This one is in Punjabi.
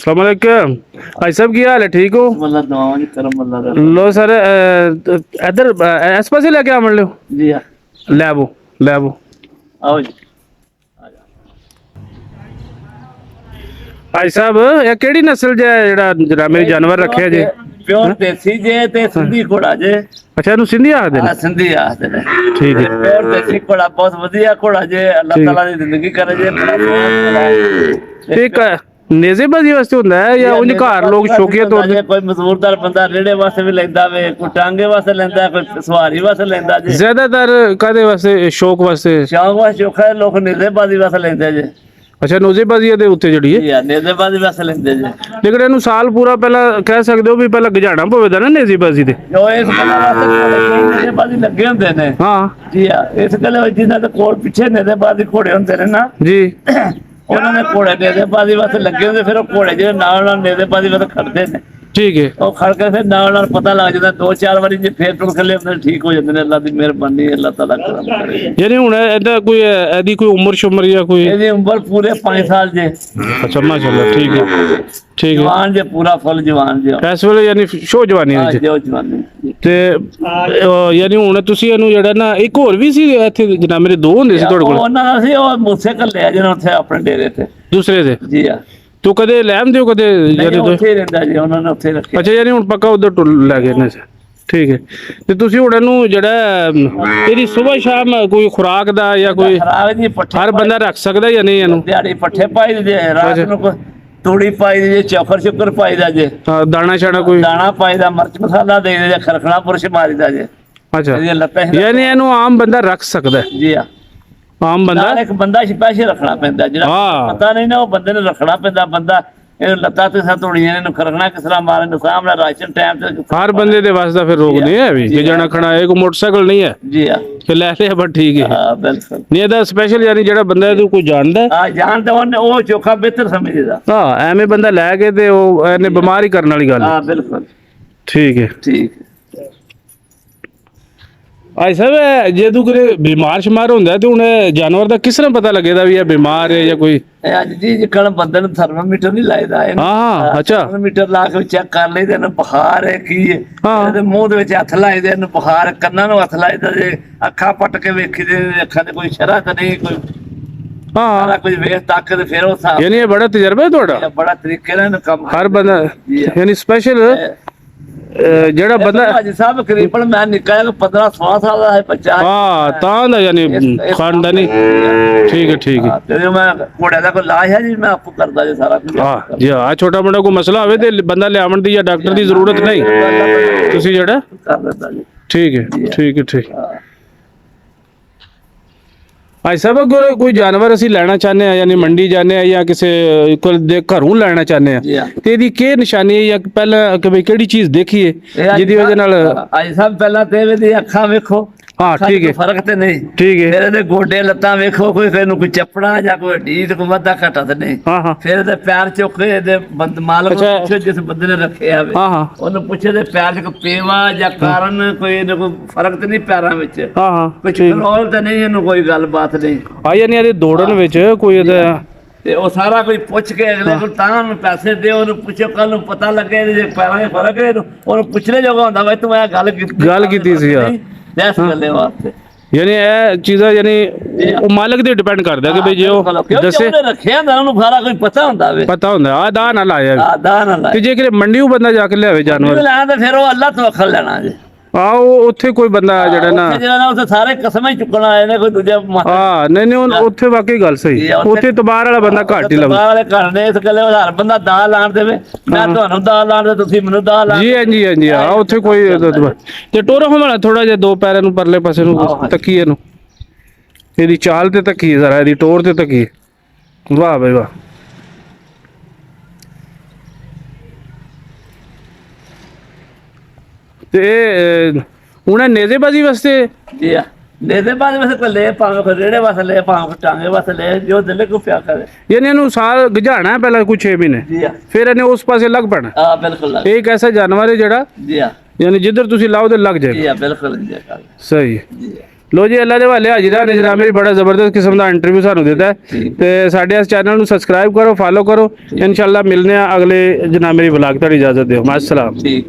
अस्सलाम वालेकुम भाई साहब, की हाल है? ठीक हो? लो सर इधर इस पासे लेके आ मन लो जी हाँ लैबो लैबो आओ जी भाई साहब ये केड़ी नस्ल जे जेड़ा मेरे जानवर रखे जे? प्योर देसी जे ते सिंधी घोड़ा जे। अच्छा इनू सिंधी आखदे ने? हाँ सिंधी आखदे ने। ठीक है प्योर देसी घोड़ा बहुत वधिया घोड़ा जे। अल्लाह ठीक। ताला दी जिंदगी करे जे। बड़ा सोहना घोड़ा है। एक नेजेबाजी वास्ते हुंदा है या उन घर लोग शौकिया तौर ते? कोई मजबूरदार बंदा रेड़े वास्ते भी लेंदा वे, कोई टांगे वास्ते लेंदा, कोई सवारी वास्ते लेंदा जे। ज्यादातर कादे वास्ते? शौक वास्ते? शौक वास्ते चोखा है, लोग नेजेबाजी वास्ते लेंदे जे। अच्छा नोजेबाजी दे उत्ते जड़ी है जी हाँ नेजेबाजी वास्ते लेंदे जे। लेकिन इनू साल पूरा पहला कह सकदे हो भी पहला गजाना पवेदा ना नेजेबाजी दे? जो इस गल्ला वास्ते नेजेबाजी लगे हुंदे ने। हाँ जी हाँ इस गल्ला जिन्हां दे कोल पिछे नेजेबाजी घोड़े हुंदे ने ना, जी ਉਹਨਾਂ ਨੇ ਘੋੜੇ ਨੇਜ਼ੇਬਾਜ਼ੀ ਵਾਸਤੇ ਲੱਗੇ ਹੁੰਦੇ, ਫਿਰ ਉਹ ਘੋੜੇ ਜਿਹੜੇ ਨਾਲ ਨਾਲ ਨੇਜ਼ੇਬਾਜ਼ੀ ਵਾਸਤੇ ਖੜਦੇ ਨੇ। ठीक है ਉਹ ਖੜ ਕੇ ਫਿਰ ਨਾਲ ਨਾਲ ਪਤਾ ਲੱਗ ਜਾਂਦਾ, ਦੋ ਚਾਰ ਵਾਰੀ ਜੇ ਫੇਰ ਟੁਰ ਖਲੇ ਹੁੰਦੇ ਠੀਕ ਹੋ ਜਾਂਦੇ ਨੇ। ਅੱਲਾ ਦੀ ਮਿਹਰਬਾਨੀ, ਅੱਲਾ ਤਾਲਾ ਕਰਮ ਕਰੇ। यानी हुन एदा कोई एदी कोई उम्र शुमर या कोई? ਇਹਦੀ ਉਮਰ ਪੂਰੇ 5 ਸਾਲ ਜੇ। अच्छा माशाल्लाह ठीक है ठीक है ਜਵਾਨ ਜੇ, ਪੂਰਾ ਫੁੱਲ ਜਵਾਨ ਜੇ। इस वेले यानी शो जवानी ਹਾਂ ਵਿੱਚ ਜੋ ਜਵਾਨੀ। ਤੇ ਯਾਨੀ ਹੁਣ ਤੁਸੀਂ ਇਹਨੂੰ ਜਿਹੜਾ ਨਾ ਇੱਕ ਹੋਰ ਵੀ ਸੀ ਇੱਥੇ ਜਨਾਬ ਮੇਰੇ ਦੋ ਹੁੰਦੇ ਸੀ ਤੁਹਾਡੇ ਕੋਲ ਉਹਨਾਂ ਦਾ ਸੀ ਉਹ ਮੂਸੇ ਘੱਲਿਆ ਜਿਹਨਾਂ ਉੱਥੇ ਆਪਣੇ ਡੇਰੇ ਤੇ। ਦੂਸਰੇ ਦੇ ਜੀ ਹਾਂ ਤੂੰ ਕਦੇ ਲੈ ਆਉਂਦੇ ਹੋ ਕਦੇ ਯਾਨੀ ਉੱਥੇ ਹੀ ਰਹਿੰਦਾ ਜੀ, ਉਹਨਾਂ ਨੇ ਉੱਥੇ ਰੱਖਿਆ। ਅੱਛਾ ਯਾਨੀ ਹੁਣ ਪੱਕਾ ਉਧਰ ਟੁੱਲ ਲੈ ਗਏ ਨੇ ਠੀਕ ਹੈ ਤੇ ਤੁਸੀਂ ਹੁਣ ਇਹਨੂੰ ਜਿਹੜਾ ਇਹਦੀ ਸਵੇਰ ਸ਼ਾਮ ਕੋਈ ਖੁਰਾਕ ਦਾ ਜਾਂ ਕੋਈ ਖਰਾਬ ਜੀ ਪੱਠੇ ਹਰ ਬੰਦਾ ਰੱਖ ਸਕਦਾ ਜਾਂ ਨਹੀਂ ਇਹਨੂੰ? ਦਿਹਾੜੀ ਪੱਠੇ ਪਾਈ ਦੇ, ਰਾਤ ਨੂੰ ਕੋਈ ਤੂੜੀ ਪਾਈ ਦੀ ਜੇ, ਚੌਕਰ ਸ਼ੁਕਰ ਪਾਈ ਦਾ ਜੇ, ਹਾਂ, ਦਾਣਾ ਛਾਣਾ ਕੋਈ? ਦਾਣਾ ਪਾਈ ਦਾ, ਮਿਰਚ ਮਸਾਲਾ ਦੇ ਦੇ, ਖਰਖਣਾ ਪੁਰਸ਼ ਮਾਰੀ ਦਾ ਜੇ। ਅੱਛਾ ਇਹਦੀਆਂ ਲੱਤਾਂ ਯਾਨੀ ਇਹਨੂੰ ਆਮ ਬੰਦਾ ਰੱਖ ਸਕਦਾ ਹੈ? ਜੀ ਆ ਆਮ ਬੰਦਾ ਨਾਲ ਇੱਕ ਬੰਦਾ ਸਪੈਸ਼ਲ ਰੱਖਣਾ ਪੈਂਦਾ, ਜਿਹੜਾ ਹਾਂ। ਪਤਾ ਨਹੀਂ ਨਾ ਉਹ ਬੰਦੇ ਨੂੰ ਰੱਖਣਾ ਪੈਂਦਾ। ਬੰਦਾ ਇਹਨੂੰ ਲੱਤਾਂ ਤੇ ਸਤੋੜੀਆਂ, ਇਹਨੂੰ ਖਰਖਣਾ ਕਿਸ ਤਰ੍ਹਾਂ ਮਾਰੇ ਨੂੰ, ਸਾਹਮਣੇ ਰਾਸ਼ਨ ਟਾਈਮ ਤੇ। ਹਰ ਬੰਦੇ ਦੇ ਵਾਸਤੇ ਫਿਰ ਰੋਗ ਨਹੀਂ ਹੈ ਵੀ ਕਿ ਜਾਣਾ ਖਣਾ ਹੈ, ਕੋਈ ਮੋਟਰਸਾਈਕਲ ਨਹੀਂ ਹੈ ਜੀ ਆ ਕਿ ਲੈ ਲਿਆ ਬਸ ਠੀਕ ਹੈ। ਹਾਂ ਬਿਲਕੁਲ। ਨਹੀਂ ਇਹਦਾ ਸਪੈਸ਼ਲ ਯਾਨੀ ਜਿਹੜਾ ਬੰਦਾ ਇਹਨੂੰ ਕੋਈ ਜਾਣਦਾ ਹੈ? ਹਾਂ ਜਾਣਦਾ ਉਹਨੇ, ਉਹ ਚੋਖਾ ਬਿਹਤਰ ਸਮਝਦਾ। ਹਾਂ ਐਵੇਂ ਬੰਦਾ ਲੈ ਕੇ ਤੇ ਉਹ ਇਹਨੇ ਬਿਮਾਰ ਹੀ ਕਰਨ ਵਾਲੀ ਗੱਲ ਹੈ। ਹਾਂ ਬਿਲਕੁਲ ਠੀਕ ਹੈ ਠੀਕ। ਭਾਈ ਸਾਹਿਬ ਜੇ ਤੂੰ ਕਿਤੇ ਬਿਮਾਰ ਸ਼ਮਾਰ ਹੁੰਦਾ ਤੇ ਹੁਣ ਜਾਨਵਰ ਦਾ ਕਿਸ ਤਰ੍ਹਾਂ ਪਤਾ ਲੱਗੇਦਾ ਵੀ ਇਹ ਬਿਮਾਰ ਹੈ ਜਾਂ ਕੋਈ? ਇਹ ਅੱਜ ਜੀ ਜਿੱਕਣ ਬੰਦੇ ਨੂੰ ਥਰਮਾਮੀਟਰ ਨਹੀਂ ਲਾਇਦਾ, ਹਾਂ ਅੱਛਾ ਥਰਮਾਮੀਟਰ ਲਾ ਕੇ ਚੈੱਕ ਕਰ ਲਈਦਾ ਇਹਨੂੰ ਬੁਖਾਰ ਹੈ ਕੀ ਹੈ। ਹਾਂ। ਇਹਦੇ ਮੂੰਹ ਦੇ ਵਿੱਚ ਹੱਥ ਲਾਈਦੇ, ਇਹਨੂੰ ਬੁਖਾਰ, ਕੰਨਾਂ ਨੂੰ ਹੱਥ ਲਾਈਦਾ ਜੇ, ਅੱਖਾਂ ਪੱਟ ਕੇ ਵੇਖੀਦੇ, ਅੱਖਾਂ ਤੇ ਕੋਈ ਸ਼ਰ੍ਹਾ ਤਾਂ ਨਹੀਂ, ਕੋਈ ਸਾਰਾ ਹਾਂ ਕੁਝ ਵੇਖ ਤੱਕ ਤੇ ਫਿਰ ਉਹ ਹਿਸਾਬ। ਯਾਨੀ ਇਹ ਬੜਾ ਤਜਰਬਾ ਹੈ ਤੁਹਾਡਾ? ਇਹ ਬੜਾ ਤਰੀਕੇ ਨਾਲ ਇਹਨੂੰ ਕੰਮ ਹਰ ਬੰਦਾ ਯਾਨੀ ਸਪੈਸ਼ਲ ਜਿਹੜਾ ਬੰਦਾ ਭਾਜੀ ਸਾਹਿਬ ਕਰੀਬਨ ਮੈਂ ਨਿੱਕਾ ਜਿਹਾ 15-16 ਸਾਲ ਦਾ ਹੈ ਬੱਚਾ। ਹਾਂ ਤਾਂ ਦਾ ਯਾਨੀ ਖਾਨਦਾਨੀ ਠੀਕ ਹੈ ਠੀਕ ਹੈ। ਤੇ ਮੈਂ ਘੋੜਿਆਂ ਦਾ ਕੋਈ ਇਲਾਜ ਹੈ ਜੀ, ਮੈਂ ਆਪੂ ਕਰਦਾ ਜੀ ਸਾਰਾ ਕੁਝ। ਹਾਂ ਜੀ ਆ ਛੋਟਾ ਮੋਟਾ ਕੋਈ ਮਸਲਾ ਹੋਵੇ ਤੇ ਬੰਦਾ ਲਿਆਉਣ ਦੀ ਜਾਂ ਡਾਕਟਰ ਦੀ ਜ਼ਰੂਰਤ ਨਹੀਂ, ਤੁਸੀਂ ਜਿਹੜਾ ਕਰ ਦਿੰਦਾ ਜੀ। ठीक है ठीक है ठीक भाई साहब अगर कोई जानवर ਅਸੀਂ ਲੈਣਾ ਚਾਹੁੰਦੇ ਆ ਯਾਨੀ ਮੰਡੀ ਜਾਂਦੇ ਆ ਜਾਂ ਕਿਸੇ ਕੋਲ ਦੇ ਘਰੋਂ ਲੈਣਾ ਚਾਹੁੰਦੇ ਆ ਤੇ ਇਹਦੀ ਕੀ ਨਿਸ਼ਾਨੀ ਹੈ ਜਾਂ ਪਹਿਲਾਂ ਕਿ ਬਈ ਕਿਹੜੀ ਚੀਜ਼ ਦੇਖੀਏ ਜਿਹਦੀ ਵਜ੍ਹਾ ਨਾਲ? ਅੱਜ ਸਭ ਪਹਿਲਾਂ ਤੇ ਇਹਦੀ ਅੱਖਾਂ ਵੇਖੋ। हाँ ठीक है फर्क तो नहीं ठीक है फिर ਇਹਦੇ ਗੋਡੇ ਲੱਤਾਂ ਵੇਖੋ, ਕੋਈ ਫਿਰ ਨੂੰ ਕੋਈ ਚੱਪੜਾ ਜਾਂ ਕੋਈ ਢੀਠ ਕੋਈ ਵਾਧਾ ਘਟਾ ਤੇ ਨਹੀਂ। हाँ हाँ ਫਿਰ ਇਹਦੇ ਪੈਰ ਚੁੱਕ ਕੇ ਇਹਦੇ ਮਾਲਕ ਨੂੰ ਪੁੱਛੋ, ਜਿਸ ਬੰਦੇ ਨੇ ਰੱਖਿਆ ਹੋਵੇ हाँ हाँ ਉਹਨੂੰ ਪੁੱਛੇ ਇਹਦੇ ਪੈਰ 'ਚ ਕੋਈ ਪੇਵਾ ਜਾਂ ਕਾਰਨ ਕੋਈ ਇਹਨੂੰ ਕੋਈ ਫਰਕ ਤੇ ਨਹੀਂ ਪੈਰਾਂ ਵਿੱਚ, हाँ हाँ ਕੋਈ ਕੰਟਰੋਲ ਤੇ ਨਹੀਂ, ਇਹਨੂੰ ਕੋਈ ਗੱਲਬਾਤ ਨਹੀਂ। ਆ ਯਾਨੀ ਇਹਦੇ ਦੌੜਨ ਵਿੱਚ ਕੋਈ ਇਹਦਾ ਤੇ ਉਹ ਸਾਰਾ ਕੋਈ ਪੁੱਛ ਕੇ ਅਗਲੇ ਕੋਲ ਤਾਂ ਨੂੰ ਪੈਸੇ ਦਿਓ, ਉਹਨੂੰ ਪੁੱਛੋ, ਕੱਲ ਨੂੰ ਪਤਾ ਲੱਗੇ ਇਹਦੇ ਜੇ ਪੈਰਾਂ 'ਚ ਫਰਕ ਹੈ ਉਹਨੂੰ ਪੁੱਛਣੇ ਜੋਗਾ ਹੁੰਦਾ ਵੇ ਤੂੰ ਇਹ ਗੱਲ ਕੀਤੀ ਸੀ ਯਾਰ ਇਸ ਗੱਲੇ ਵਾਸਤੇ। ਯਾਨੀ ਇਹ ਚੀਜ਼ਾਂ ਯਾਨੀ ਉਹ ਮਾਲਕ ਤੇ ਡਿਪੈਂਡ ਕਰਦਾ ਕਿ ਬਈ ਜੇ ਉਹ ਦੱਸੇ ਰੱਖਿਆ ਹੁੰਦਾ ਉਹਨੂੰ ਸਾਰਾ ਕੁਝ ਪਤਾ ਹੁੰਦਾ ਵੇ, ਪਤਾ ਹੁੰਦਾ ਆ ਦਾ ਨਾਲ ਆਇਆ ਦਾ ਨਾਲ ਤੇ ਜੇ ਕਿ ਮੰਡੀੋਂ ਬੰਦਾ ਜਾ ਕੇ ਲਿਆਵੇ ਜਾਨਵਰ ਲੈਣਾ ਤੇ ਫਿਰ ਉਹ ਅੱਲਾ ਤੋਂ ਅੱਖਰ ਲੈਣਾ ਜੀ। ਆਓ ਉੱਥੇ ਕੋਈ ਬੰਦਾ ਜਿਹੜਾ ਨਾ ਉੱਥੇ ਸਾਰੇ ਕਸਮਾਂ ਹੀ ਚੁੱਕਣ ਆਏ ਨੇ, ਕੋਈ ਦੂਜਾ ਹਾਂ ਨਹੀਂ ਉੱਥੇ ਵਾਕਈ ਗੱਲ ਸਹੀ, ਉੱਥੇ ਤਬਾਰ ਵਾਲਾ ਬੰਦਾ ਘੱਟ ਹੀ ਲੱਗਦਾ। ਤਬਾਰ ਵਾਲੇ ਘਰ ਨੇ ਇਸ ਗੱਲੇ ਹਰ ਬੰਦਾ ਦਾ ਲਾਣ ਦੇਵੇ, ਮੈਂ ਤੁਹਾਨੂੰ ਦਾ ਲਾਣ ਦੇ, ਤੁਸੀਂ ਮੈਨੂੰ ਦਾ ਲਾਣ। ਜੀ ਹਾਂਜੀ ਹਾਂਜੀ ਆ ਉੱਥੇ ਕੋਈ ਤੇ ਟੋਰਾ ਹਮਾਰਾ ਥੋੜਾ ਜਿਹਾ ਦੋ ਪੈਰਾਂ ਨੂੰ ਪਰਲੇ ਪਾਸੇ ਨੂੰ ਤੱਕੀਏ ਨੂੰ, ਇਹਦੀ ਚਾਲ ਤੇ ਤੱਕੀਏ ਜ਼ਰਾ, ਇਹਦੀ ਟੋਰ ਤੇ ਤੱਕੀਏ। ਵਾਹ ਬਈ ਵਾਹ ਤੇ ਉਹਨਾਂ ਨੇਜ਼ੇਬਾਜ਼ੀ ਵਾਸਤੇ ਜੀ ਆ ਨੇਜ਼ੇਬਾਜ਼ੀ ਵਾਸਤੇ ਕੋਈ ਲੈ ਭਾਵੇਂ ਕੋਈ ਰੇੜੇ ਵਾਸਤੇ ਲੈ, ਭਾਵੇਂ ਟਾਂਗੇ ਵਾਸਤੇ ਲੈ, ਜੋ ਦਿਲ ਕੋ ਪਿਆ ਕਰੇ। ਯਾਨੀ ਇਹਨੂੰ ਸਾਲ ਗਝਾਣਾ ਪਹਿਲਾਂ ਕੁਝ 6 ਮਹੀਨੇ, ਜੀ ਆ ਫਿਰ ਇਹਨੇ ਉਸ ਪਾਸੇ ਲੱਗ ਪੈਣਾ। ਹਾਂ ਬਿਲਕੁਲ ਇਹ ਇੱਕ ਐਸਾ ਜਾਨਵਰ ਹੈ ਜਿਹੜਾ ਜੀ ਆ ਯਾਨੀ ਜਿੱਧਰ ਤੁਸੀਂ ਲਾਓ ਤੇ ਲੱਗ ਜੀ ਜਾਏਗਾ। ਆ ਬਿਲਕੁਲ ਜੀ ਸਹੀ ਹੈ ਲੋ ਜੀ ਅੱਲਾ ਦੇ ਹਵਾਲੇ ਹਾਜ਼ਰ ਨਿਜਰਾ ਮੇਰੀ ਬੜਾ ਜ਼ਬਰਦਸਤ ਕਿਸਮ ਦਾ ਇੰਟਰਵਿਊ ਸਾਨੂੰ ਦਿੱਤਾ ਹੈ ਤੇ ਸਾਡੇ ਇਸ ਚੈਨਲ ਨੂੰ ਸਬਸਕ੍ਰਾਈਬ ਕਰੋ, ਫਾਲੋ ਕਰੋ। ਇਨਸ਼ਾਅੱਲਾ ਮਿਲਨੇ ਆ ਅਗਲੇ ਜਨਾਬ ਮੇਰੀ ਵਲਾਗ। ਤੁਹਾਡੀ ਇਜਾਜ਼ਤ ਦਿਓ। ਮਾਸਲਾਮ। ਠੀਕ